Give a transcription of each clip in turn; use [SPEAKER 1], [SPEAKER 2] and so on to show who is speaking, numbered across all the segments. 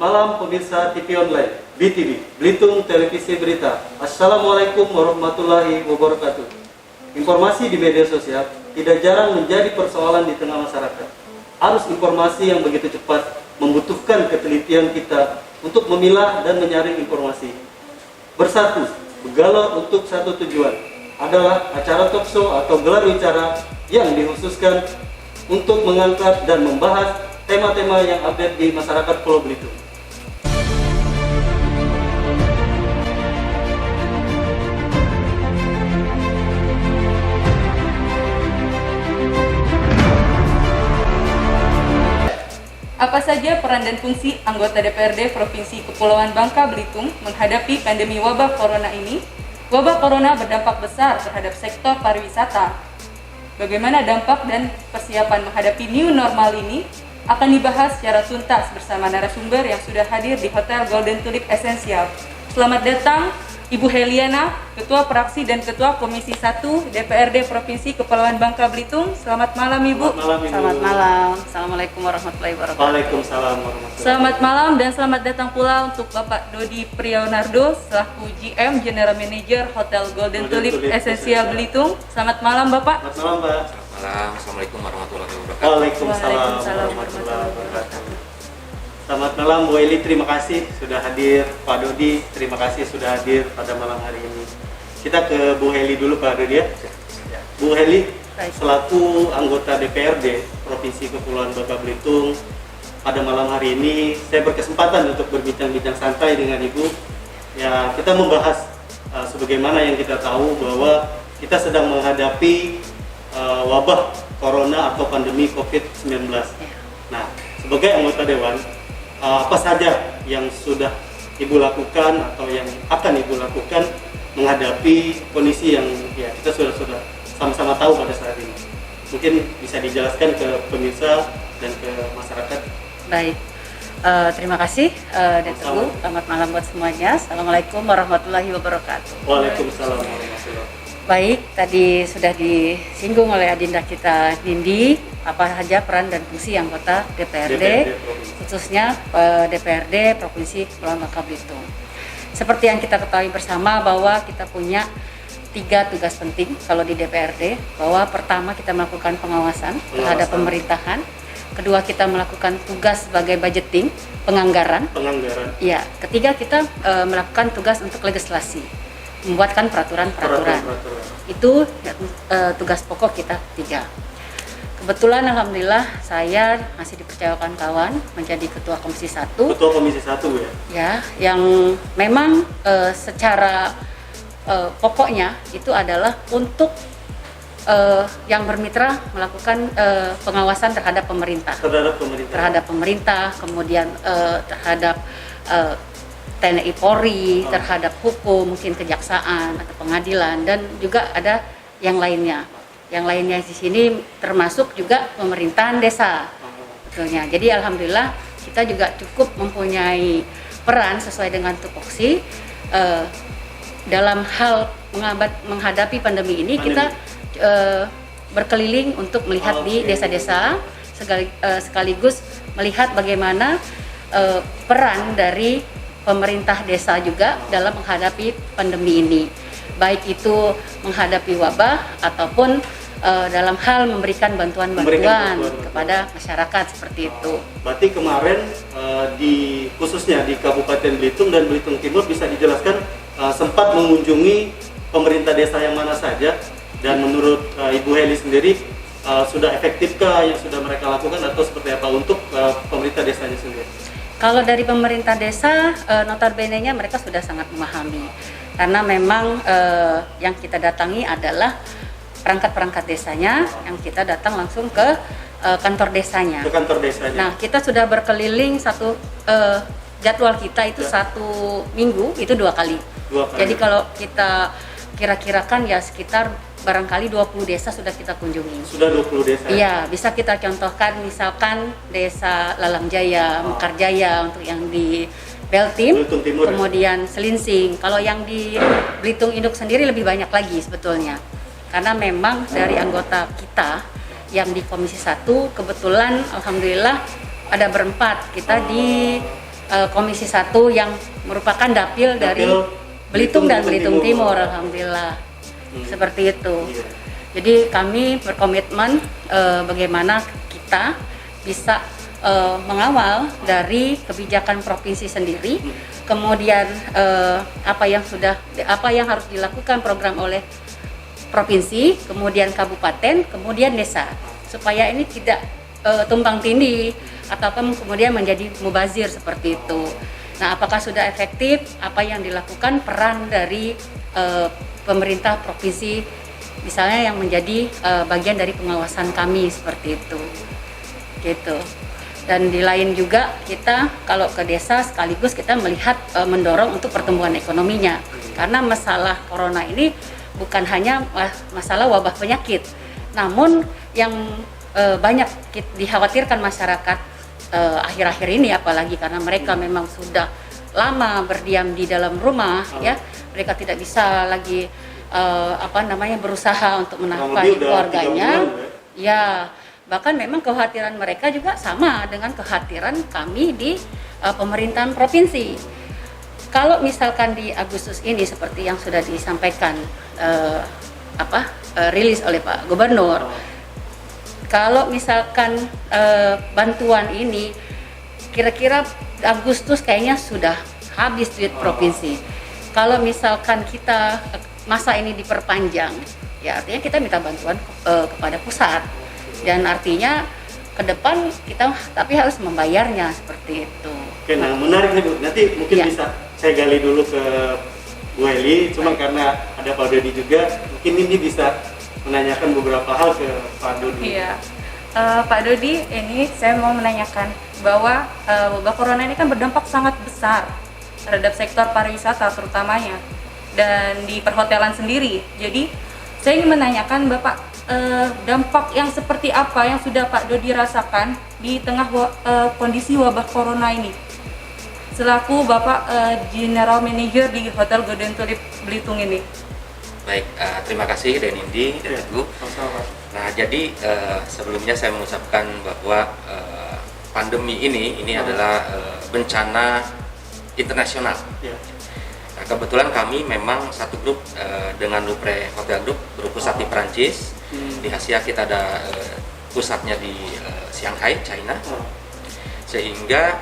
[SPEAKER 1] malam pemirsa TV online, BTV, Belitung Televisi Berita. Assalamualaikum warahmatullahi wabarakatuh. Informasi di media sosial tidak jarang menjadi persoalan di tengah masyarakat. Arus informasi yang begitu cepat membutuhkan ketelitian kita untuk memilah dan menyaring informasi. Bersatu, bergalau untuk satu tujuan adalah acara talkshow atau gelar bicara yang dikhususkan untuk mengangkat dan membahas tema-tema yang update di masyarakat Pulau Belitung.
[SPEAKER 2] Apa saja peran dan fungsi anggota DPRD Provinsi Kepulauan Bangka Belitung menghadapi pandemi wabah corona ini? Wabah corona berdampak besar terhadap sektor pariwisata. Bagaimana dampak dan persiapan menghadapi new normal ini akan dibahas secara tuntas bersama narasumber yang sudah hadir di Hotel Golden Tulip Essential. Selamat datang Ibu Heliana, Ketua Praksi dan Ketua Komisi 1 DPRD Provinsi Kepulauan Bangka Belitung. Selamat malam Ibu.
[SPEAKER 1] Selamat malam, Ibu.
[SPEAKER 2] Selamat malam. Assalamualaikum warahmatullahi wabarakatuh.
[SPEAKER 1] Waalaikumsalam warahmatullahi
[SPEAKER 2] Selamat malam dan selamat datang pula untuk Bapak Dodi Priaunardo selaku GM General Manager Hotel Golden Tulip Essential Belitung. Selamat malam Bapak.
[SPEAKER 1] Selamat malam, Mbak.
[SPEAKER 3] Selamat malam, Assalamualaikum warahmatullahi wabarakatuh.
[SPEAKER 1] Waalaikumsalam warahmatullahi wabarakatuh. Selamat malam Bu Eli, terima kasih sudah hadir. Pak Dodi, terima kasih sudah hadir pada malam hari ini. Kita ke Bu Heli dulu Pak Dodi ya. Bu Heli, selaku anggota DPRD Provinsi Kepulauan Bangka Belitung, pada malam hari ini saya berkesempatan untuk berbincang-bincang santai dengan Ibu. Ya, kita membahas sebagaimana yang kita tahu bahwa kita sedang menghadapi wabah corona atau pandemi COVID-19. Nah, sebagai anggota Dewan, apa saja yang sudah Ibu lakukan atau yang akan Ibu lakukan menghadapi kondisi yang ya kita sudah sama-sama tahu pada saat ini? Mungkin bisa dijelaskan ke pemirsa dan ke masyarakat.
[SPEAKER 4] Baik, terima kasih Dr. Bu. Selamat malam buat semuanya. Assalamualaikum warahmatullahi wabarakatuh.
[SPEAKER 1] Waalaikumsalam warahmatullahi wabarakatuh.
[SPEAKER 4] Baik, tadi sudah disinggung oleh Adinda kita Nindi apa saja peran dan fungsi anggota DPRD khususnya DPRD Provinsi Kepulauan Bangka Belitung. Seperti yang kita ketahui bersama bahwa kita punya 3 tugas penting kalau di DPRD, bahwa pertama kita melakukan pengawasan terhadap pemerintahan, kedua kita melakukan tugas sebagai budgeting, penganggaran. Ya, ketiga kita melakukan tugas untuk legislasi, membuatkan peraturan-peraturan. Itu tugas pokok kita 3. Kebetulan alhamdulillah saya masih dipercayakan kawan menjadi Ketua Komisi 1.
[SPEAKER 1] Ketua Komisi 1 ya?
[SPEAKER 4] Ya, yang memang secara pokoknya itu adalah untuk yang bermitra melakukan pengawasan terhadap pemerintah. Terhadap pemerintah, kemudian terhadap TNI Polri, terhadap hukum, mungkin kejaksaan atau pengadilan, dan juga ada yang lainnya. Yang lainnya di sini termasuk juga pemerintahan desa, betulnya. Jadi alhamdulillah kita juga cukup mempunyai peran sesuai dengan tupoksi dalam hal menghadapi pandemi ini. Kita berkeliling untuk melihat di desa-desa, sekaligus melihat bagaimana peran dari pemerintah desa juga dalam menghadapi pandemi ini, baik itu menghadapi wabah ataupun dalam hal memberikan bantuan-bantuan kepada masyarakat seperti itu.
[SPEAKER 1] Berarti kemarin khususnya di Kabupaten Belitung dan Belitung Timur bisa dijelaskan sempat mengunjungi pemerintah desa yang mana saja, dan menurut Ibu Heli sendiri sudah efektifkah yang sudah mereka lakukan atau seperti apa untuk pemerintah desanya sendiri?
[SPEAKER 4] Kalau dari pemerintah desa, notabene-nya mereka sudah sangat memahami, karena memang yang kita datangi adalah perangkat-perangkat desanya, yang kita datang langsung ke kantor desanya.
[SPEAKER 1] Ke kantor desanya.
[SPEAKER 4] Nah, kita sudah berkeliling jadwal kita itu 1 minggu itu 2 kali. Jadi kalau kita kira-kirakan ya sekitar barangkali 20 desa sudah kita kunjungi.
[SPEAKER 1] Sudah 20 desa?
[SPEAKER 4] Iya, bisa kita contohkan misalkan desa Lalamjaya, Mekarjaya untuk yang di Beltim, kemudian Selinsing. Kalau yang di Belitung Induk sendiri lebih banyak lagi sebetulnya. Karena memang dari anggota kita yang di Komisi 1 kebetulan alhamdulillah ada berempat. Kita di Komisi 1 yang merupakan dapil dari Belitung dan Belitung Timur, alhamdulillah. Seperti itu.
[SPEAKER 1] Iya.
[SPEAKER 4] Jadi kami berkomitmen bagaimana kita bisa mengawal dari kebijakan provinsi sendiri, kemudian apa yang harus dilakukan program oleh provinsi, kemudian kabupaten, kemudian desa, supaya ini tidak tumpang tindih ataupun kemudian menjadi mubazir seperti itu. Nah, apakah sudah efektif? Apa yang dilakukan peran dari pemerintah provinsi, misalnya yang menjadi bagian dari pengawasan kami seperti itu, gitu. Dan di lain juga kita kalau ke desa sekaligus kita melihat mendorong untuk pertumbuhan ekonominya, karena masalah corona ini bukan hanya masalah wabah penyakit, namun yang banyak dikhawatirkan masyarakat akhir-akhir ini, apalagi karena mereka memang sudah lama berdiam di dalam rumah, ya, mereka tidak bisa lagi berusaha untuk menafkahi keluarganya, ya, bahkan memang kekhawatiran mereka juga sama dengan kekhawatiran kami di pemerintahan provinsi. Kalau misalkan di Agustus ini seperti yang sudah disampaikan rilis oleh Pak Gubernur, kalau misalkan bantuan ini kira-kira Agustus kayaknya sudah habis duit provinsi. Kalau misalkan kita masa ini diperpanjang, ya artinya kita minta bantuan kepada pusat, dan artinya ke depan kita tapi harus membayarnya seperti itu.
[SPEAKER 1] Oke, nah menarik nih Bu. Nanti mungkin
[SPEAKER 4] Ya.
[SPEAKER 1] bisa saya gali dulu ke Bu Heli, cuma karena ada Pak Dodi juga, mungkin ini bisa menanyakan beberapa hal ke Pak Dodi.
[SPEAKER 2] Iya, Pak Dodi, ini saya mau menanyakan bahwa wabah corona ini kan berdampak sangat besar terhadap sektor pariwisata terutamanya dan di perhotelan sendiri. Jadi saya ingin menanyakan Bapak, dampak yang seperti apa yang sudah Pak Dodi rasakan di tengah kondisi wabah corona ini selaku Bapak General Manager di Hotel Golden Tulip Belitung ini.
[SPEAKER 3] Baik, terima kasih Denindi dan
[SPEAKER 1] Ya,
[SPEAKER 3] Ibu.
[SPEAKER 1] sama-sama.
[SPEAKER 3] Nah, jadi sebelumnya saya mengucapkan bahwa pandemi ini adalah bencana internasional.
[SPEAKER 1] Ya.
[SPEAKER 3] Nah, kebetulan kami memang satu grup dengan Louvre Hotel Group berpusat di Perancis. Di Asia kita ada pusatnya di Shanghai, China. Sehingga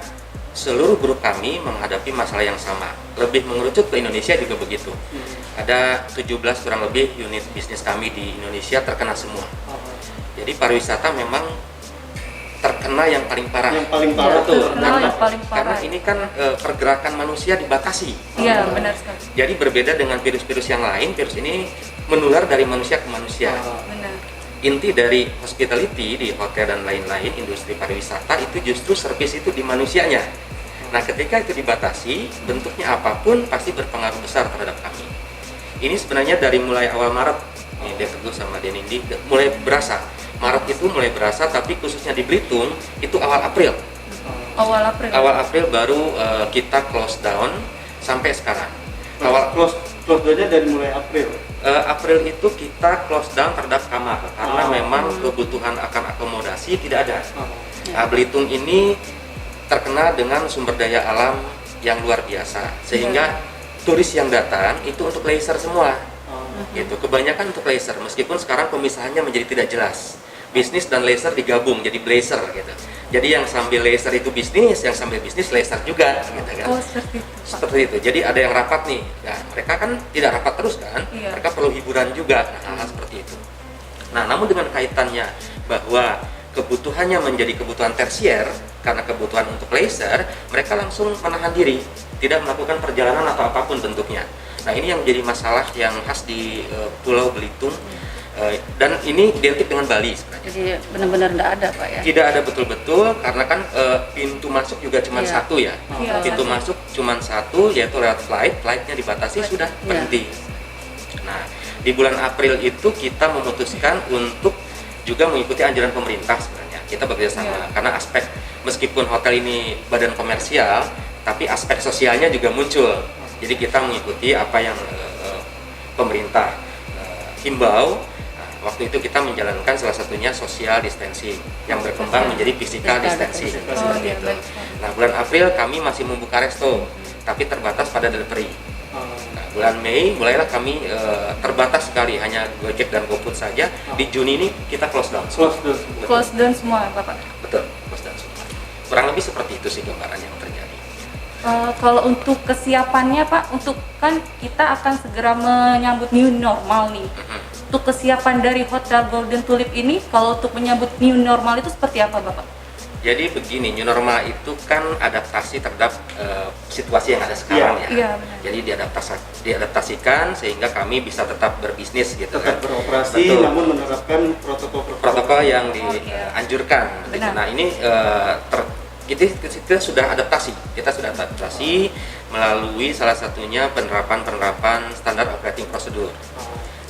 [SPEAKER 3] seluruh grup kami menghadapi masalah yang sama. Lebih mengerucut ke Indonesia juga begitu. Ada 17 kurang lebih unit bisnis kami di Indonesia terkena semua. Jadi pariwisata memang terkena yang paling parah.
[SPEAKER 1] Yang paling parah
[SPEAKER 3] Betul,
[SPEAKER 2] terkena yang paling parah.
[SPEAKER 3] karena ini kan pergerakan manusia dibatasi.
[SPEAKER 2] Iya, benar sekali.
[SPEAKER 3] Jadi berbeda dengan virus-virus yang lain, virus ini menular dari manusia ke manusia.
[SPEAKER 2] Benar.
[SPEAKER 3] Inti dari hospitality di hotel dan lain-lain, industri pariwisata itu justru service itu di manusianya. Nah, ketika itu dibatasi, bentuknya apapun pasti berpengaruh besar terhadap kami. Ini sebenarnya dari mulai awal Maret, nih Dek Teguh sama Denindi, mulai berasa. Maret itu mulai berasa, tapi khususnya di Belitung itu awal April.
[SPEAKER 2] Awal April.
[SPEAKER 3] Awal April baru kita close down sampai sekarang. Awal
[SPEAKER 1] close down-nya dari mulai April.
[SPEAKER 3] April itu kita close down terhadap kamar karena memang kebutuhan akan akomodasi tidak ada. Nah, Belitung ini terkenal dengan sumber daya alam yang luar biasa, sehingga turis yang datang itu untuk leisure semua. Gitu, kebanyakan untuk leisure, meskipun sekarang pemisahannya menjadi tidak jelas. Bisnis dan leisure digabung jadi blazer gitu. Jadi yang sambil leisure itu bisnis, yang sambil bisnis leisure juga gitu kan.
[SPEAKER 2] Oh, seperti itu, Pak.
[SPEAKER 3] Seperti itu. Jadi ada yang rapat nih. Nah, mereka kan tidak rapat terus kan.
[SPEAKER 2] Iya.
[SPEAKER 3] Mereka perlu hiburan juga. Nah, hal-hal seperti itu. Nah, namun dengan kaitannya bahwa kebutuhannya menjadi kebutuhan tersier karena kebutuhan untuk leisure, mereka langsung menahan diri, tidak melakukan perjalanan atau apapun bentuknya. Nah, ini yang menjadi masalah yang khas di Pulau Belitung. Dan ini identik dengan Bali sebenarnya.
[SPEAKER 4] Jadi benar-benar tidak ada, Pak, ya.
[SPEAKER 3] Tidak ada betul-betul karena kan pintu masuk juga cuma
[SPEAKER 4] Iya.
[SPEAKER 3] satu ya.
[SPEAKER 2] Iya,
[SPEAKER 3] Pintu masuk cuma satu, yaitu lewat flightnya dibatasi sudah berhenti. Nah, di bulan April itu kita memutuskan untuk juga mengikuti anjuran pemerintah sebenarnya. Kita bekerja sama karena aspek meskipun hotel ini badan komersial, tapi aspek sosialnya juga muncul. Jadi kita mengikuti apa yang pemerintah himbau. waktu itu kita menjalankan salah satunya social distancing yang berkembang menjadi physical distancing seperti itu. Nah, bulan April kami masih membuka resto, tapi terbatas pada delivery. Nah, bulan Mei mulailah kami terbatas sekali, hanya Gojek dan GoFood saja. Di Juni ini kita close down.
[SPEAKER 2] Close down semua Bapak.
[SPEAKER 3] Betul, close down semua. Kurang lebih seperti itu sih gambaran yang terjadi.
[SPEAKER 2] Kalau untuk kesiapannya Pak, untuk kan kita akan segera menyambut new normal nih. Untuk kesiapan dari Hotel Golden Tulip ini, kalau untuk menyambut new normal itu seperti apa Bapak?
[SPEAKER 3] Jadi begini, new normal itu kan adaptasi terhadap situasi yang ada sekarang ya.
[SPEAKER 2] Iya, benar.
[SPEAKER 3] Jadi diadaptasikan sehingga kami bisa tetap berbisnis gitu
[SPEAKER 1] Tetap
[SPEAKER 3] kan.
[SPEAKER 1] beroperasi,
[SPEAKER 3] Betul.
[SPEAKER 1] namun menerapkan protokol
[SPEAKER 3] Yang
[SPEAKER 2] Oke.
[SPEAKER 3] dianjurkan. Gitu.
[SPEAKER 2] Benar.
[SPEAKER 3] Nah ini kita sudah adaptasi. Kita sudah adaptasi melalui salah satunya penerapan standar operating prosedur.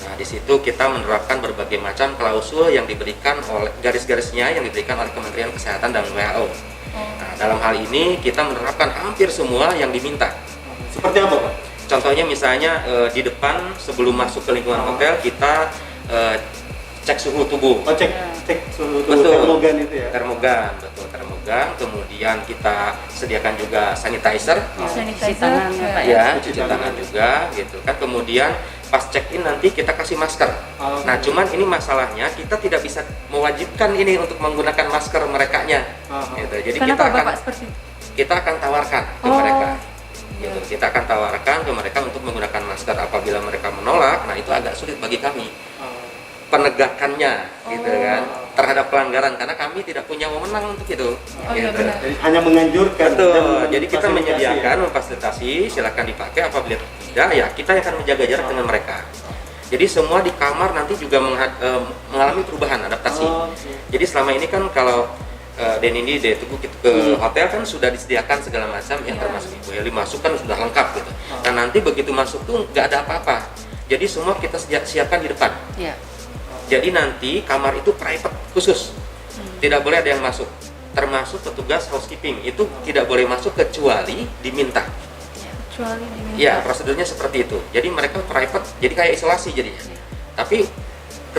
[SPEAKER 3] Nah, di situ kita menerapkan berbagai macam klausul yang diberikan oleh garis-garisnya yang diberikan oleh Kementerian Kesehatan dan WHO. Nah, dalam hal ini kita menerapkan hampir semua yang diminta.
[SPEAKER 1] Seperti apa Pak?
[SPEAKER 3] Contohnya misalnya di depan sebelum masuk ke lingkungan hotel kita cek suhu tubuh.
[SPEAKER 1] Oh, cek suhu tubuh
[SPEAKER 3] Betul.
[SPEAKER 1] termogan itu ya.
[SPEAKER 3] Termogan, betul termogan. Kemudian kita sediakan juga sanitizer.
[SPEAKER 4] Cuci tangan ya, Pak,
[SPEAKER 3] Ya,
[SPEAKER 1] Cuci
[SPEAKER 3] cuci
[SPEAKER 1] tangan.
[SPEAKER 3] tangan juga gitu kan. Kemudian pas check-in nanti kita kasih masker.
[SPEAKER 1] Oh.
[SPEAKER 3] Nah, cuman ini masalahnya kita tidak bisa mewajibkan ini untuk menggunakan masker merekanya. Gitu. Jadi
[SPEAKER 2] Kenapa Bapak seperti itu?
[SPEAKER 3] kita akan tawarkan ke
[SPEAKER 2] Oh,
[SPEAKER 3] mereka.
[SPEAKER 2] iya.
[SPEAKER 3] Gitu. Kita akan tawarkan ke mereka untuk menggunakan masker. Apabila mereka menolak, nah itu agak sulit bagi kami penegakannya, gitu kan, terhadap pelanggaran karena kami tidak punya wewenang untuk itu.
[SPEAKER 2] Oh, iya,
[SPEAKER 3] gitu.
[SPEAKER 2] benar.
[SPEAKER 1] Jadi hanya menganjurkan.
[SPEAKER 3] Betul.
[SPEAKER 1] dan
[SPEAKER 3] Jadi kita
[SPEAKER 1] memfasilitasi
[SPEAKER 3] menyediakan,
[SPEAKER 1] ya.
[SPEAKER 3] memfasilitasi, silakan dipakai. Apabila tidak, ya kita yang akan menjaga jarak dengan mereka. Jadi semua di kamar nanti juga mengalami perubahan adaptasi.
[SPEAKER 1] Oh, oke.
[SPEAKER 3] Jadi selama ini kan kalau Denindi Tugu ke hotel kan sudah disediakan segala macam yang termasuk Ibu Heli masuk kan sudah lengkap gitu. Dan nanti begitu masuk tuh nggak ada apa-apa. Jadi semua kita siapkan di depan.
[SPEAKER 4] Iya.
[SPEAKER 3] Jadi nanti kamar itu private khusus, tidak boleh ada yang masuk, termasuk petugas housekeeping itu tidak boleh masuk kecuali diminta.
[SPEAKER 2] Kecuali diminta.
[SPEAKER 3] Ya prosedurnya seperti itu. Jadi mereka private, jadi kayak isolasi jadinya. Tapi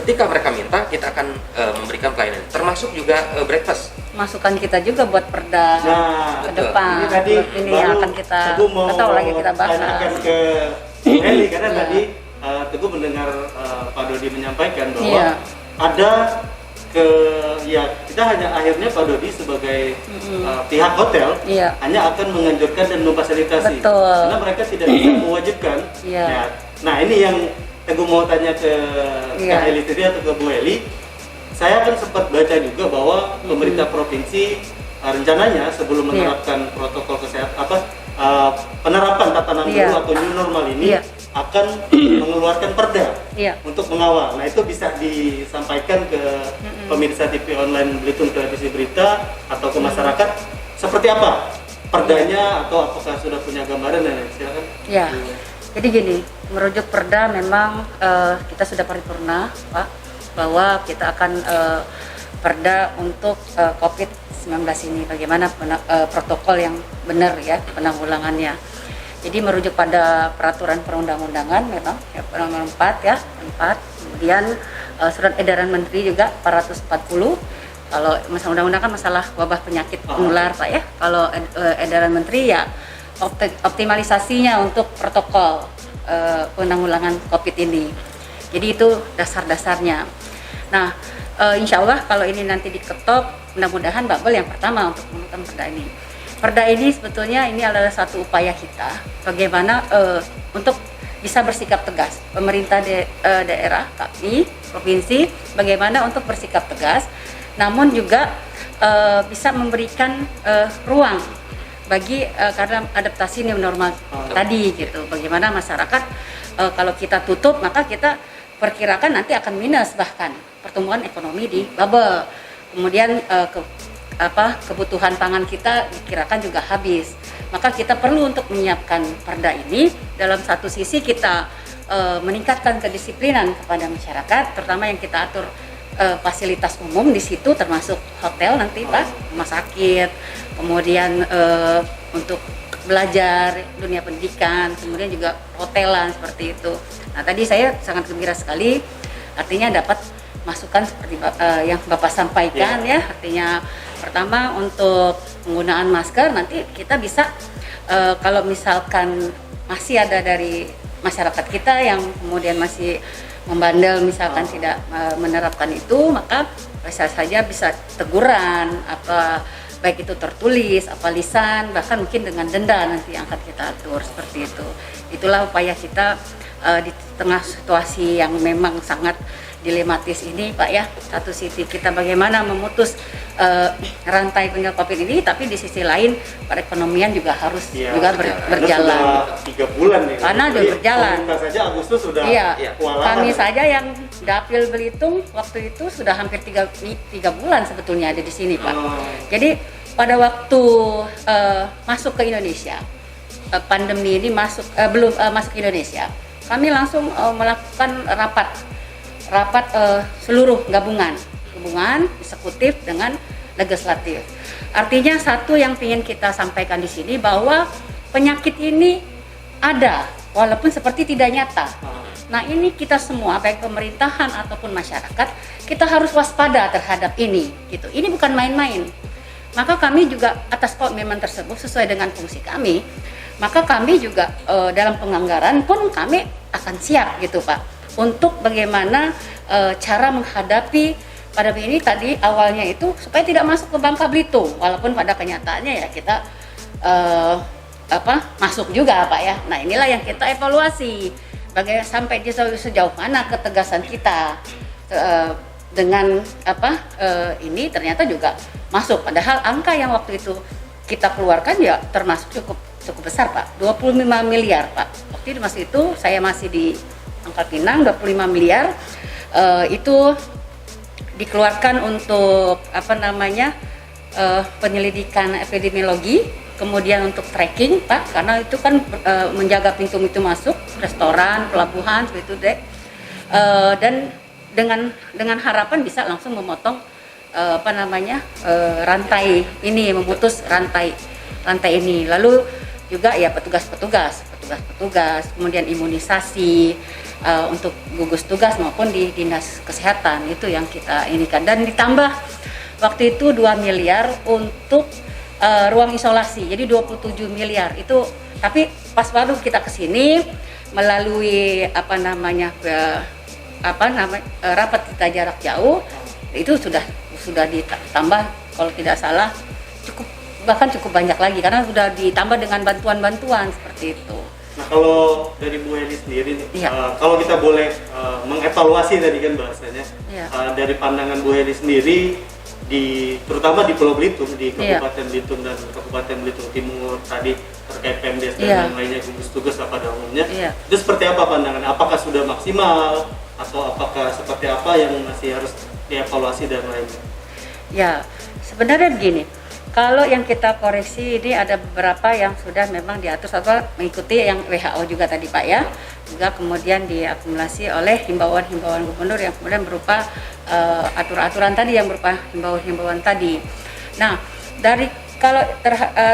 [SPEAKER 3] ketika mereka minta, kita akan memberikan pelayanan, termasuk juga breakfast.
[SPEAKER 4] Masukan kita juga buat perda
[SPEAKER 1] Nah,
[SPEAKER 4] ke
[SPEAKER 3] betul.
[SPEAKER 4] depan.
[SPEAKER 1] ini tadi
[SPEAKER 4] Ini
[SPEAKER 1] baru
[SPEAKER 4] yang akan kita
[SPEAKER 1] Teguh mau
[SPEAKER 4] nggak tahu lagi kita bahas.
[SPEAKER 1] tanyakan ke Bu Heli karena
[SPEAKER 4] Iya.
[SPEAKER 1] tadi Teguh mendengar Pak Dodi menyampaikan bahwa
[SPEAKER 4] Iya.
[SPEAKER 1] ada kita hanya akhirnya Pak Dodi sebagai pihak hotel
[SPEAKER 4] Iya.
[SPEAKER 1] hanya akan menganjurkan dan memfasilitasi
[SPEAKER 4] Betul.
[SPEAKER 1] karena mereka tidak bisa mewajibkan.
[SPEAKER 4] Iya.
[SPEAKER 1] Ya. Nah ini yang Teguh mau tanya ke
[SPEAKER 4] Iya.
[SPEAKER 1] Kak Heli tadi atau ke Bu Heli. Saya kan sempat baca juga bahwa pemerintah provinsi rencananya sebelum
[SPEAKER 4] Iya.
[SPEAKER 1] menerapkan protokol kesehatan penerapan tatanan
[SPEAKER 4] Iya.
[SPEAKER 1] baru atau new normal ini
[SPEAKER 4] Iya.
[SPEAKER 1] akan mengeluarkan perda
[SPEAKER 4] Iya.
[SPEAKER 1] untuk mengawal. Nah itu bisa disampaikan ke pemirsa TV online Belitung Televisi Berita atau ke masyarakat seperti apa perdanya atau apakah sudah punya gambaran dan lain. Silakan.
[SPEAKER 4] Ya, jadi gini, merujuk perda memang kita sudah paripurna, Pak, bahwa kita akan perda untuk COVID-19 ini, bagaimana protokol yang benar ya penanggulangannya. Jadi merujuk pada peraturan perundang-undangan memang ya, nomor 4 ya, 4. Kemudian surat edaran menteri juga 440. Kalau masalah undang-undang kan masalah wabah penyakit menular, Pak ya. Kalau edaran menteri ya optimalisasinya untuk protokol penanggulangan COVID ini. Jadi itu dasar-dasarnya. Nah, insya Allah kalau ini nanti diketok, mudah-mudahan Babel yang pertama untuk menggunakan perda ini. Perda ini sebetulnya ini adalah satu upaya kita bagaimana untuk bisa bersikap tegas. Pemerintah daerah kami, provinsi, bagaimana untuk bersikap tegas, namun juga bisa memberikan ruang bagi karena adaptasi new normal tadi gitu. Bagaimana masyarakat kalau kita tutup maka kita perkirakan nanti akan minus bahkan pertumbuhan ekonomi di bubble. Kemudian kebutuhan pangan kita dikirakan juga habis. Maka kita perlu untuk menyiapkan perda ini dalam satu sisi kita meningkatkan kedisiplinan kepada masyarakat, terutama yang kita atur fasilitas umum di situ termasuk hotel nanti Pak, rumah sakit, kemudian untuk belajar, dunia pendidikan, kemudian juga hotelan seperti itu. Nah tadi saya sangat gembira sekali, artinya dapat masukan seperti yang Bapak sampaikan ya. Artinya pertama untuk penggunaan masker, nanti kita bisa kalau misalkan masih ada dari masyarakat kita yang kemudian masih membandel misalkan tidak menerapkan itu, maka bisa saja bisa teguran apa baik itu tertulis, apa lisan, bahkan mungkin dengan denda nanti yang akan kita atur seperti itu. Itulah upaya kita di tengah situasi yang memang sangat dilematis ini Pak ya. Satu sisi kita bagaimana memutus rantai penyebaran COVID ini, tapi di sisi lain perekonomian juga harus juga berjalan.
[SPEAKER 1] Sudah 3 bulan nih.
[SPEAKER 4] Karena sudah berjalan.
[SPEAKER 1] Pemerintah saja Agustus sudah kewalahan.
[SPEAKER 4] Kami saja yang Dapil Belitung waktu itu sudah hampir 3 bulan sebetulnya ada di sini Pak. Jadi pada waktu masuk ke Indonesia, pandemi ini belum masuk ke Indonesia, kami langsung melakukan rapat seluruh gabungan eksekutif dengan legislatif. Artinya satu yang ingin kita sampaikan di sini bahwa penyakit ini ada walaupun seperti tidak nyata. Nah ini kita semua baik pemerintahan ataupun masyarakat kita harus waspada terhadap ini gitu. Ini bukan main-main. Maka kami juga atas komitmen tersebut sesuai dengan fungsi kami, maka kami juga dalam penganggaran pun kami akan siap gitu Pak untuk bagaimana cara menghadapi pandemi ini. Tadi awalnya itu supaya tidak masuk ke Bangka Belitung, walaupun pada kenyataannya ya kita masuk juga Pak ya. Nah inilah yang kita evaluasi bagaimana sampai sejauh mana ketegasan kita dengan ini ternyata juga masuk, padahal angka yang waktu itu kita keluarkan ya termasuk cukup besar Pak, 25 miliar Pak. Waktu itu saya masih di Pangkal Pinang, 25 miliar itu dikeluarkan untuk penyelidikan epidemiologi, kemudian untuk tracking Pak, karena itu kan menjaga pintu-pintu masuk restoran, pelabuhan seperti itu deh. Dan dengan harapan bisa langsung memotong rantai ini, memutus rantai ini. Lalu juga ya petugas, kemudian imunisasi untuk gugus tugas maupun di dinas kesehatan, itu yang kita inikan. Dan ditambah waktu itu 2 miliar untuk ruang isolasi, jadi 27 miliar itu. Tapi pas baru kita kesini melalui rapat kita jarak jauh, itu sudah ditambah kalau tidak salah cukup banyak lagi, karena sudah ditambah dengan bantuan seperti itu.
[SPEAKER 1] Nah kalau dari Bu Heli sendiri nih, kalau kita boleh mengevaluasi tadi kan bahasanya, dari pandangan Bu Heli sendiri, terutama di Pulau Belitung, di Kabupaten Belitung dan Kabupaten Belitung Timur tadi terkait PMDes dan lainnya, gugus tugas pada umumnya, itu seperti apa pandangan? Apakah sudah maksimal atau apakah seperti apa yang masih harus dievaluasi dan lainnya?
[SPEAKER 4] Ya, sebenarnya begini, kalau yang kita koreksi ini ada beberapa yang sudah memang diatur atau mengikuti yang WHO juga tadi Pak ya, juga kemudian diakumulasi oleh himbauan-himbauan gubernur yang kemudian berupa aturan-aturan tadi yang berupa himbauan-himbauan tadi. Nah, kalau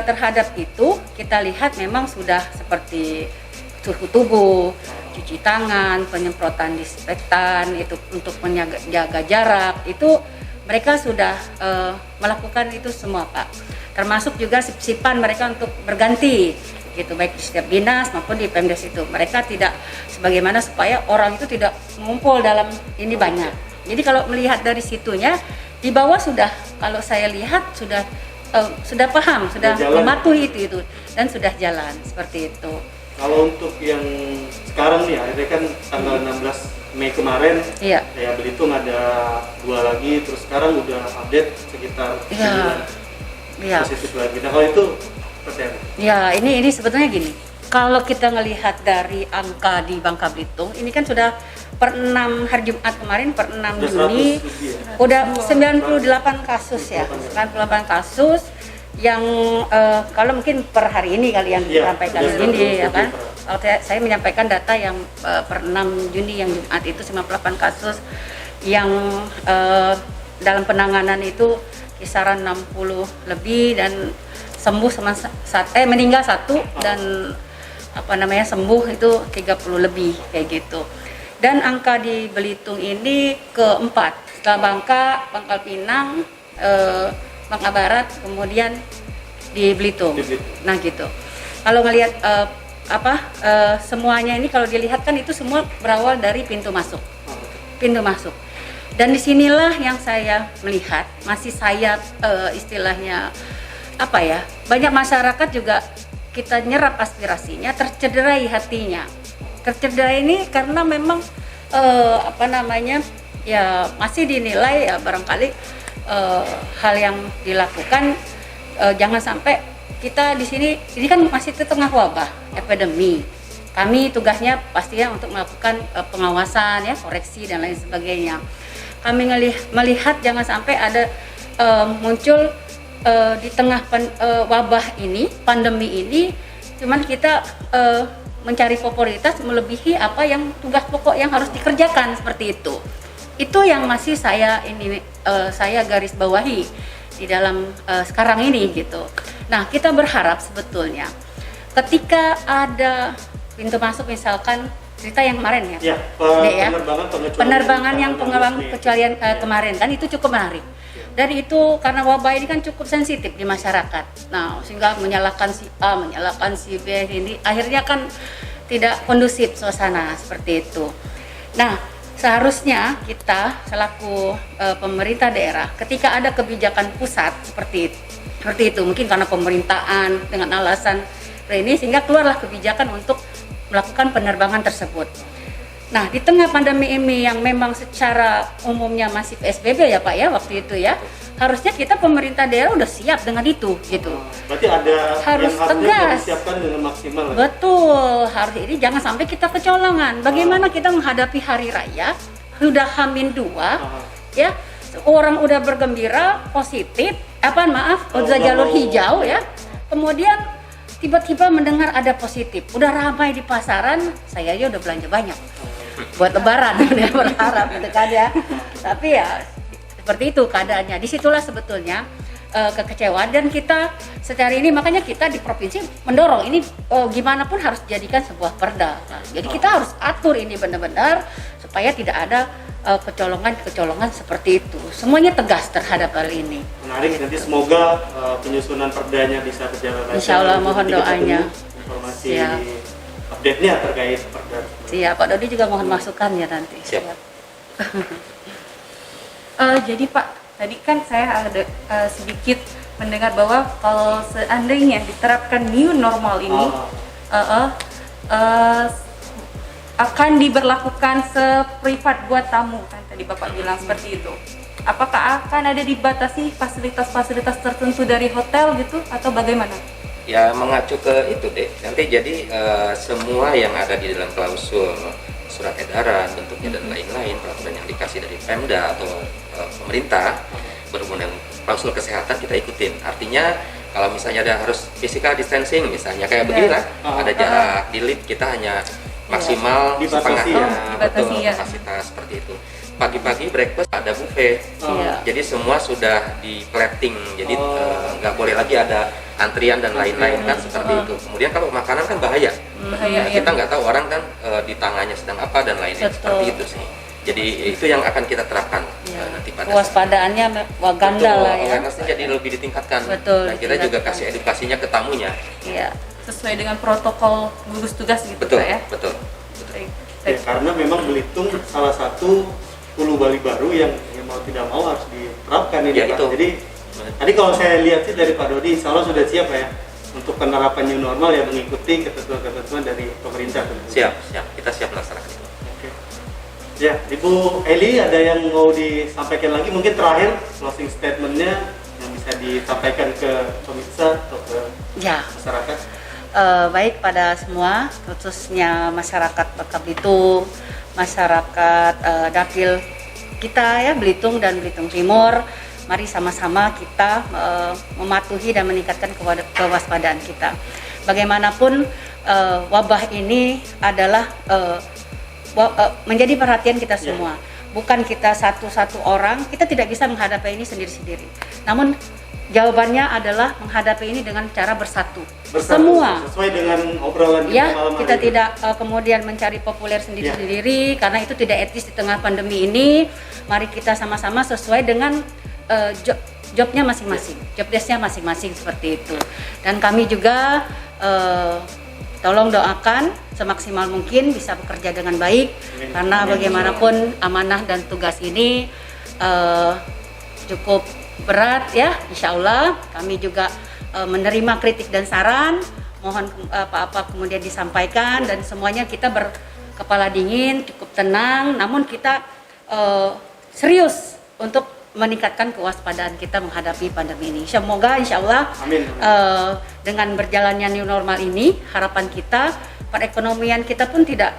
[SPEAKER 4] terhadap itu kita lihat memang sudah seperti suhu tubuh, cuci tangan, penyemprotan disinfektan, itu untuk menjaga jarak, itu mereka sudah melakukan itu semua Pak. Termasuk juga sip-sipan mereka untuk berganti gitu, baik di setiap dinas maupun di Pemdes itu. Mereka tidak sebagaimana supaya orang itu tidak mengumpul dalam ini banyak. Jadi kalau melihat dari situnya di bawah sudah, kalau saya lihat sudah paham, sudah mematuhi itu dan sudah jalan seperti itu.
[SPEAKER 1] Kalau untuk yang sekarang nih, akhirnya kan tanggal 16 Mei kemarin, ya Belitung ada 2 lagi, terus sekarang udah update sekitar 9 positif lagi. Nah kalau itu seperti apa? Ya
[SPEAKER 4] ini sebetulnya gini, kalau kita ngelihat dari angka di Bangka Belitung, ini kan sudah per 6 hari Jumat kemarin, per 6 Juni, udah 98 kasus ya, 98 kasus yang kalau mungkin per hari ini kali yang disampaikan ini ya kan. Kalau saya menyampaikan data yang per 6 Juni yang Jumat itu 98 kasus yang dalam penanganan itu kisaran 60 lebih, dan sembuh meninggal 1 dan sembuh itu 30 lebih kayak gitu. Dan angka di Belitung ini keempat, setelah Bangka, Pangkal Pinang, Bangka Barat, kemudian di Belitung. Nah gitu. Kalau ngelihat semuanya ini kalau dilihat kan itu semua berawal dari pintu masuk. Pintu masuk. Dan disinilah yang saya melihat masih saya istilahnya banyak masyarakat juga kita nyerap aspirasinya, tercederai hatinya. Tercederai ini karena memang masih dinilai barangkali hal yang dilakukan jangan sampai kita di sini ini kan masih di tengah wabah epidemi. Kami tugasnya pastinya untuk melakukan pengawasan ya, koreksi dan lain sebagainya. Kami melihat jangan sampai ada muncul di tengah wabah ini, pandemi ini, cuman kita mencari popularitas melebihi apa yang tugas pokok yang harus dikerjakan seperti itu. Itu yang masih saya garis bawahi di dalam sekarang ini gitu. Nah, kita berharap sebetulnya ketika ada pintu masuk misalkan cerita yang kemarin ya, penerbangan yang pengecualian kemarin kan itu cukup menarik. Dan itu karena wabah ini kan cukup sensitif di masyarakat. Nah, sehingga menyalahkan si A, menyalahkan si B ini akhirnya kan tidak kondusif suasana seperti itu. Nah, seharusnya kita selaku pemerintah daerah ketika ada kebijakan pusat seperti itu mungkin karena pemerintahan dengan alasan ini sehingga keluarlah kebijakan untuk melakukan penerbangan tersebut. Nah, di tengah pandemi ini yang memang secara umumnya masih PSBB ya Pak ya waktu itu ya, harusnya kita pemerintah daerah udah siap dengan itu gitu.
[SPEAKER 1] Berarti ada
[SPEAKER 4] harus
[SPEAKER 1] yang
[SPEAKER 4] tegas.
[SPEAKER 1] Disiapkan dengan maksimal.
[SPEAKER 4] Betul, harus ini jangan sampai kita kecolongan. Bagaimana kita menghadapi hari raya sudah H-2 ya, orang udah bergembira positif, udah jalur hijau ya. Kemudian tiba-tiba mendengar ada positif, udah ramai di pasaran, saya aja udah belanja banyak buat lebaran, udah berharap gitu kan ya. Tapi ya seperti itu keadaannya. Disitulah sebetulnya kekecewaan dan kita secara ini makanya kita di provinsi mendorong ini gimana pun harus dijadikan sebuah perda. Nah, jadi kita harus atur ini benar-benar supaya tidak ada kecolongan seperti itu. Semuanya tegas terhadap hal ini.
[SPEAKER 1] Menarik, nanti semoga penyusunan perdanya bisa berjalan lancar.
[SPEAKER 4] Insya Allah mohon doanya.
[SPEAKER 1] Informasi update-nya terkait perda.
[SPEAKER 4] Siap, Pak Dodi juga mohon masukan ya nanti.
[SPEAKER 3] Siap.
[SPEAKER 2] Jadi Pak, tadi kan saya ada sedikit mendengar bahwa kalau seandainya diterapkan new normal ini akan diberlakukan seprivat buat tamu kan tadi Bapak bilang seperti itu. Apakah akan ada dibatasi fasilitas-fasilitas tertentu dari hotel gitu atau bagaimana?
[SPEAKER 3] Ya mengacu ke itu deh. Nanti jadi semua yang ada di dalam klausul surat edaran bentuknya dan lain-lain peraturan yang dikasih dari Pemda atau pemerintah berhubungan dengan klausul kesehatan kita ikutin. Artinya kalau misalnya ada harus physical distancing misalnya kayak begini lah, ada jarak di lift kita hanya maksimal setengahnya, kapasitas seperti itu. Pagi-pagi breakfast ada buffet, jadi semua sudah di plating, jadi nggak boleh lagi ada antrian dan lain-lain kan seperti itu. Kemudian kalau makanan kan bahaya, kita nggak tahu orang kan di tangannya sedang apa dan lain-lain seperti itu sih. Jadi itu yang akan kita terapkan nanti pada
[SPEAKER 4] kewaspadaannya ganda lah ya.
[SPEAKER 3] Awareness-nya jadi lebih ditingkatkan.
[SPEAKER 4] Betul,
[SPEAKER 3] dan kita juga kasih edukasinya ke tamunya.
[SPEAKER 4] Iya.
[SPEAKER 2] Sesuai dengan protokol gugus tugas gitu
[SPEAKER 3] Betul,
[SPEAKER 2] Pak ya.
[SPEAKER 3] betul.
[SPEAKER 1] Ya, karena memang Belitung salah satu hulu Bali baru yang mau tidak mau harus diterapkan ini
[SPEAKER 3] Ya,
[SPEAKER 1] Pak.
[SPEAKER 3] itu.
[SPEAKER 1] Jadi tadi kalau saya lihat sih dari Pak Dodi, insya Allah sudah siap ya untuk penerapan new normal ya mengikuti ketentuan-ketentuan dari pemerintah.
[SPEAKER 3] Siap, kita siap melaksanakan itu.
[SPEAKER 1] Oke. Ya, Ibu Eli ada yang mau disampaikan lagi mungkin terakhir closing statementnya yang bisa disampaikan ke pemirsa atau ke masyarakat.
[SPEAKER 4] Baik pada semua, khususnya masyarakat Bangka Belitung, masyarakat dapil kita ya Belitung dan Belitung Timur, mari sama-sama kita mematuhi dan meningkatkan kewaspadaan kita. Bagaimanapun wabah ini adalah menjadi perhatian kita semua. Bukan kita satu-satu orang, kita tidak bisa menghadapi ini sendiri-sendiri. Namun jawabannya adalah menghadapi ini dengan cara bersatu.
[SPEAKER 1] Bersatu,
[SPEAKER 4] Semua.
[SPEAKER 1] sesuai dengan obrolan kita
[SPEAKER 4] Ya,
[SPEAKER 1] malam
[SPEAKER 4] kita
[SPEAKER 1] hari ini.
[SPEAKER 4] tidak kemudian mencari populer sendiri-sendiri karena itu tidak etis di tengah pandemi ini. Mari kita sama-sama sesuai dengan jobnya masing-masing, job desk-nya masing-masing seperti itu. Dan kami juga tolong doakan semaksimal mungkin bisa bekerja dengan baik.
[SPEAKER 1] Amin.
[SPEAKER 4] Karena
[SPEAKER 1] Amin.
[SPEAKER 4] bagaimanapun amanah dan tugas ini cukup berat ya. Insya Allah kami juga menerima kritik dan saran. Mohon apa-apa kemudian disampaikan dan semuanya kita berkepala dingin, cukup tenang. Namun kita serius untuk meningkatkan kewaspadaan kita menghadapi pandemi ini. Semoga insya Allah
[SPEAKER 1] Amin.
[SPEAKER 4] dengan berjalannya new normal ini, harapan kita perekonomian kita pun tidak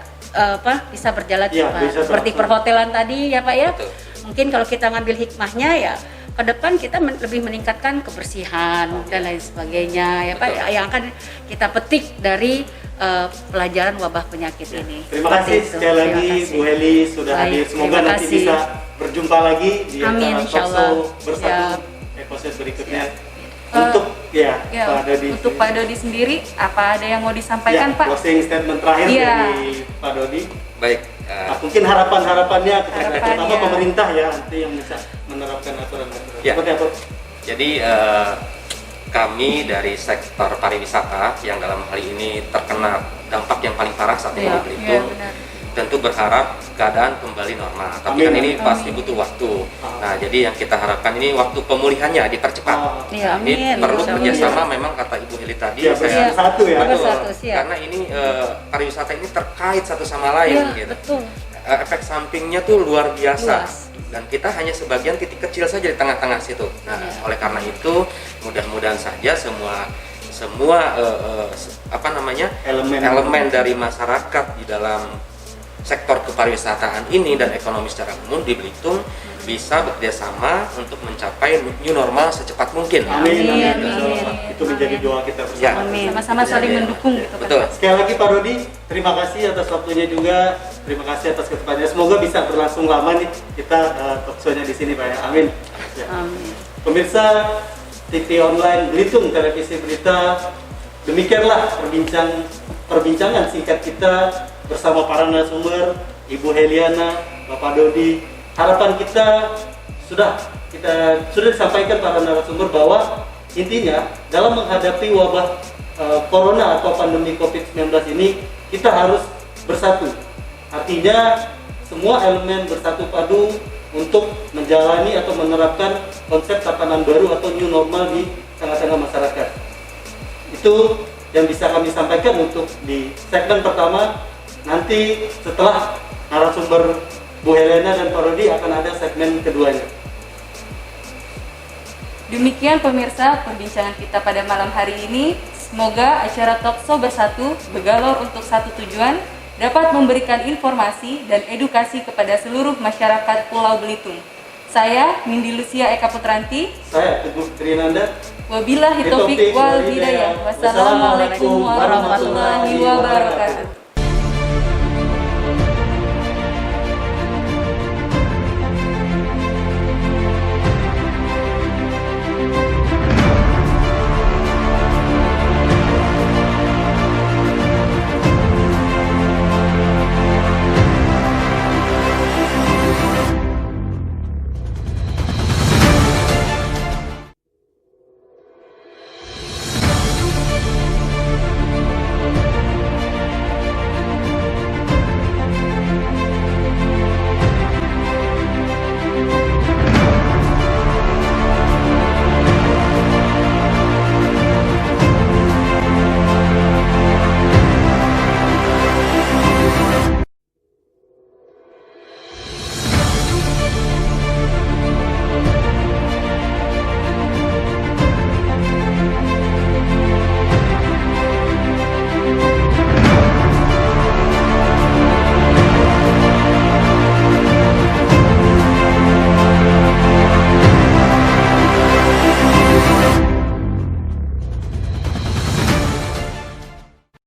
[SPEAKER 4] bisa berjalan
[SPEAKER 1] Ya,
[SPEAKER 4] cepat.
[SPEAKER 1] bisa
[SPEAKER 4] Seperti
[SPEAKER 1] berlangsung.
[SPEAKER 4] perhotelan tadi ya Pak ya.
[SPEAKER 3] Betul.
[SPEAKER 4] Mungkin kalau kita ngambil hikmahnya ya ke depan kita lebih meningkatkan kebersihan dan lain sebagainya ya Pak,
[SPEAKER 3] Betul.
[SPEAKER 4] yang akan kita petik dari pelajaran wabah penyakit ini.
[SPEAKER 1] Terima
[SPEAKER 4] Seperti
[SPEAKER 1] kasih
[SPEAKER 4] itu.
[SPEAKER 1] sekali lagi
[SPEAKER 4] Terima kasih.
[SPEAKER 1] Bu Heli sudah
[SPEAKER 4] Baik,
[SPEAKER 1] hadir. Semoga
[SPEAKER 4] terima
[SPEAKER 1] nanti
[SPEAKER 4] kasih.
[SPEAKER 1] bisa berjumpa lagi di
[SPEAKER 4] Amin,
[SPEAKER 1] acara
[SPEAKER 4] insya
[SPEAKER 1] Talkshow
[SPEAKER 4] Allah.
[SPEAKER 1] bersatu
[SPEAKER 4] Siap.
[SPEAKER 1] episode berikutnya.
[SPEAKER 2] Eh,
[SPEAKER 1] Untuk
[SPEAKER 2] Ya,
[SPEAKER 1] Pak Dodi.
[SPEAKER 2] untuk Pak Dodi sendiri, apa ada yang mau disampaikan
[SPEAKER 1] Ya,
[SPEAKER 2] Pak?
[SPEAKER 1] closing statement terakhir
[SPEAKER 2] Iya.
[SPEAKER 1] dari Pak Dodi.
[SPEAKER 3] Baik,
[SPEAKER 1] Nah, mungkin harapannya kepada
[SPEAKER 2] Harapannya.
[SPEAKER 1] terutama pemerintah ya nanti yang bisa menerapkan aturan-aturan.
[SPEAKER 3] Ya.
[SPEAKER 1] Seperti apa?
[SPEAKER 3] jadi kami dari sektor pariwisata yang dalam hal ini terkena dampak yang paling parah saat ini
[SPEAKER 2] Iya,
[SPEAKER 3] di Belitung,
[SPEAKER 2] benar.
[SPEAKER 3] tentu berharap keadaan kembali normal. Tapi
[SPEAKER 1] Amin.
[SPEAKER 3] kan ini pasti
[SPEAKER 2] Amin.
[SPEAKER 3] butuh waktu.
[SPEAKER 1] Ah.
[SPEAKER 3] Nah, jadi yang kita harapkan ini waktu pemulihannya dipercepat.
[SPEAKER 1] Ah,
[SPEAKER 4] Iya,
[SPEAKER 3] Ini
[SPEAKER 4] amin.
[SPEAKER 3] perlu
[SPEAKER 4] Insya Allah.
[SPEAKER 3] kerjasama memang kata Ibu Heli tadi.
[SPEAKER 1] Ya, bersatu ya.
[SPEAKER 3] Betul.
[SPEAKER 4] Bersatu, siap.
[SPEAKER 3] Karena ini pariwisata ini terkait satu sama lain.
[SPEAKER 4] Iya,
[SPEAKER 3] Gitu.
[SPEAKER 4] betul.
[SPEAKER 3] Efek sampingnya tuh luar biasa.
[SPEAKER 4] Luas.
[SPEAKER 3] Dan kita hanya sebagian titik kecil saja di tengah-tengah situ. Nah,
[SPEAKER 4] Iya.
[SPEAKER 3] oleh karena itu mudah-mudahan saja semua elemen dari masyarakat di dalam sektor kepariwisataan ini dan ekonomi secara umum di Belitung bisa bekerjasama untuk mencapai new normal secepat mungkin.
[SPEAKER 1] Amin.
[SPEAKER 4] Amin,
[SPEAKER 1] Amin.
[SPEAKER 4] amin.
[SPEAKER 1] Itu menjadi doa kita bersama.
[SPEAKER 3] Ya.
[SPEAKER 4] Amin.
[SPEAKER 2] Sama-sama saling mendukung gitu kan,
[SPEAKER 3] Betul.
[SPEAKER 2] Pak?
[SPEAKER 1] Sekali lagi Pak Dodi, terima kasih atas waktunya juga. Terima kasih atas kesempatannya. Semoga bisa berlangsung lama nih kita talkshow-nya di sini Pak ya. Amin. Ya.
[SPEAKER 4] Amin.
[SPEAKER 1] Pemirsa TV online Belitung Televisi Berita, demikianlah perbincangan singkat kita bersama para narasumber, Ibu Heliana, Bapak Dodi. Harapan kita sudah disampaikan para narasumber bahwa intinya dalam menghadapi wabah corona atau pandemi COVID-19 ini kita harus bersatu. Artinya semua elemen bersatu padu untuk menjalani atau menerapkan konsep tatanan baru atau new normal di tengah-tengah masyarakat. Itu yang bisa kami sampaikan untuk di segmen pertama. Nanti setelah narasumber Bu Helena dan Pak Rodi akan ada segmen keduanya.
[SPEAKER 2] Demikian pemirsa perbincangan kita pada malam hari ini. Semoga acara Talkshow Bersatu bergalur untuk satu tujuan, dapat memberikan informasi dan edukasi kepada seluruh masyarakat Pulau Belitung. Saya Nindi Lucia Eka Putranti.
[SPEAKER 1] Saya Teguh Trinanda.
[SPEAKER 2] Wabillahi taufiq wal hidayah. Wassalamualaikum warahmatullahi wabarakatuh.